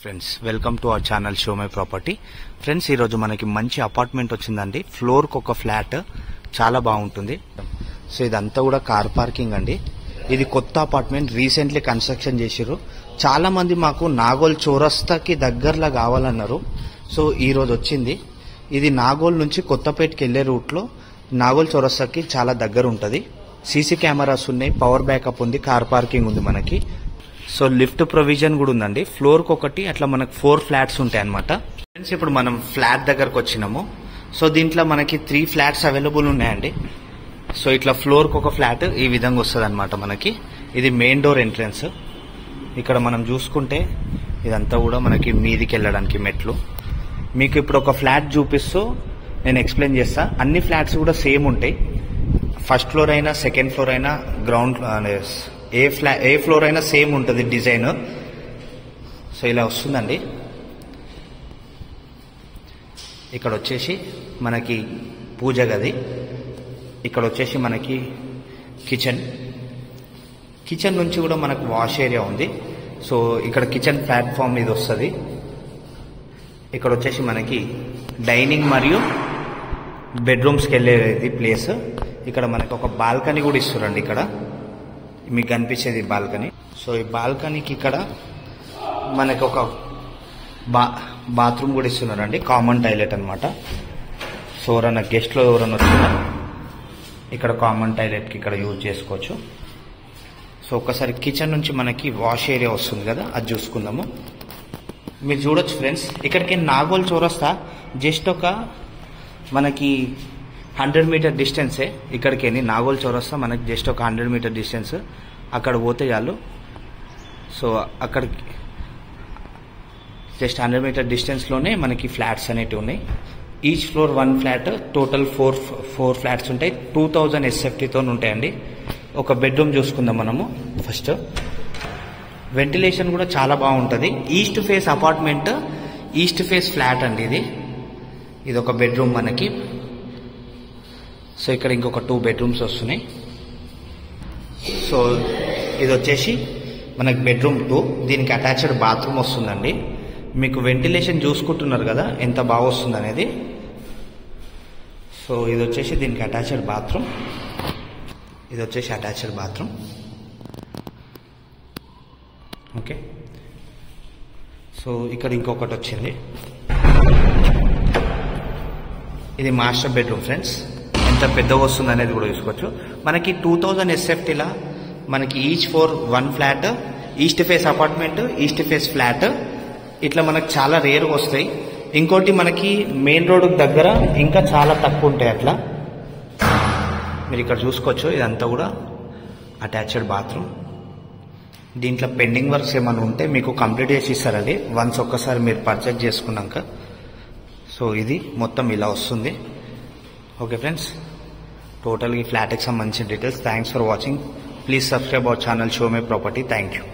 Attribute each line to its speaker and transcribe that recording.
Speaker 1: Friends welcome to our channel show my property. Friends ఈరోజు మనకి మంచి అపార్ట్మెంట్ వచ్చిందండి. ఫ్లోర్కి ఒక ఫ్లాట్ చాలా బాగుంటుంది. సో ఇదంతా కూడా కార్ పార్కింగ్ అండి. ఇది కొత్త అపార్ట్మెంట్, రీసెంట్లీ కన్స్ట్రక్షన్ చేసిర్రు. చాలా మంది మాకు నాగోల్ చౌరస్తాకి దగ్గరలో కావాలన్నారు. సో ఈ రోజు వచ్చింది. ఇది నాగోల్ నుంచి కొత్తపేటకి వెళ్లే రూట్లో నాగోల్ చౌరస్తాకి చాలా దగ్గర ఉంటుంది. సీసీ కెమెరాస్ ఉన్నాయి, పవర్ బ్యాకప్ ఉంది, కార్ పార్కింగ్ ఉంది మనకి. సో లిఫ్ట్ ప్రొవిజన్ కూడా ఉందండి. ఫ్లోర్కి ఒకటి, అట్లా మనకు 4 ఫ్లాట్స్ ఉంటాయి అనమాట. ఫ్రెండ్స్ ఇప్పుడు మనం ఫ్లాట్ దగ్గరకు వచ్చినాము. సో దీంట్లో మనకి 3 ఫ్లాట్స్ అవైలబుల్ ఉన్నాయండి. సో ఇట్లా ఫ్లోర్కి ఒక ఫ్లాట్ ఈ విధంగా వస్తుంది అనమాట మనకి. ఇది మెయిన్ డోర్ ఎంట్రన్స్. ఇక్కడ మనం చూసుకుంటే ఇదంతా కూడా మనకి మీదికి వెళ్ళడానికి మెట్లు. మీకు ఇప్పుడు ఒక ఫ్లాట్ చూపిస్తూ నేను ఎక్స్ప్లెయిన్ చేస్తా. అన్ని ఫ్లాట్స్ కూడా సేమ్ ఉంటాయి. ఫస్ట్ ఫ్లోర్ అయినా, సెకండ్ ఫ్లోర్ అయినా, గ్రౌండ్ ఏ ఫ్లోర్ అయినా సేమ్ ఉంటుంది డిజైన్. సో ఇలా వస్తుందండి. ఇక్కడ వచ్చేసి మనకి పూజ గది, ఇక్కడ వచ్చేసి మనకి కిచెన్ నుంచి కూడా మనకు వాష్ ఏరియా ఉంది. సో ఇక్కడ కిచెన్ ప్లాట్ఫామ్ ఇది వస్తుంది. ఇక్కడ వచ్చేసి మనకి డైనింగ్ మరియు బెడ్రూమ్స్కి వెళ్ళేది ప్లేస్. ఇక్కడ మనకి ఒక బాల్కనీ కూడా ఇస్తారండి. ఇక్కడ మీకు కనిపించేది బాల్కనీ. సో ఈ బాల్కనీకి ఇక్కడ మనకి ఒక బాత్రూమ్ కూడా ఇస్తున్నారండి, కామన్ టాయిలెట్ అనమాట. సో ఎవరన్నా గెస్ట్లో ఎవరన్నా వచ్చినా ఇక్కడ కామన్ టాయిలెట్కి ఇక్కడ యూజ్ చేసుకోవచ్చు. సో ఒకసారి కిచెన్ నుంచి మనకి వాష్ ఏరియా వస్తుంది కదా, అది చూసుకుందాము. మీరు చూడొచ్చు ఫ్రెండ్స్, ఇక్కడికి నాగోల్ చౌరస్తా జస్ట్ ఒక మనకి 100 మీటర్ డిస్టెన్సే. ఇక్కడికి నాగోల్ చౌరస్తా మనకి జస్ట్ ఒక 100 మీటర్ డిస్టెన్స్. అక్కడ పోతే చాలు. సో అక్కడికి జస్ట్ 100 మీటర్ డిస్టెన్స్లోనే మనకి ఫ్లాట్స్ అనేటివి ఉన్నాయి. Each floor 1 flat, total 4 flats ఉంటాయి. 2000 SFTతో ఉంటాయండి. ఒక బెడ్రూమ్ చూసుకుందాం మనము. ఫస్ట్ వెంటిలేషన్ కూడా చాలా బాగుంటుంది. East face apartment, east face flat అండి ఇది ఒక బెడ్రూమ్ మనకి. సో ఇక్కడ ఇంకొక 2 బెడ్రూమ్స్ వస్తున్నాయి. సో ఇది వచ్చేసి మనకి బెడ్రూమ్ 2. దీనికి అటాచ్డ్ బాత్రూమ్ వస్తుందండి. మీకు వెంటిలేషన్ చూసుకుంటున్నారు కదా ఎంత బాగా వస్తుంది అనేది. సో ఇది వచ్చేసి దీనికి అటాచ్డ్ బాత్రూమ్. ఇది వచ్చేసి అటాచ్డ్ బాత్రూమ్. ఓకే. సో ఇక్కడ ఇంకొకటి వచ్చింది. ఇది మాస్టర్ బెడ్రూమ్ ఫ్రెండ్స్. ఎంత పెద్దగా వస్తుంది అనేది కూడా చూసుకోవచ్చు. మనకి 2000 SFTలా మనకి each floor 1 flat, east face apartment, east face flat, ఇట్లా మనకు చాలా రేర్గా వస్తాయి. ఇంకోటి మనకి మెయిన్ రోడ్ దగ్గర ఇంకా చాలా తక్కువ ఉంటాయి. అట్లా మీరు ఇక్కడ చూసుకోవచ్చు. ఇదంతా కూడా అటాచ్డ్ బాత్రూమ్. దీంట్లో పెండింగ్ వర్క్స్ ఏమైనా ఉంటే మీకు కంప్లీట్ చేసి ఇస్తారండి వన్స్ ఒక్కసారి మీరు పర్చేజ్ చేసుకున్నాక. సో ఇది మొత్తం ఇలా వస్తుంది. ఓకే ఫ్రెండ్స్, టోటల్ ఈ ఫ్లాట్కి సంబంధించిన details. Thanks for watching. Please subscribe our channel show my property. Thank you.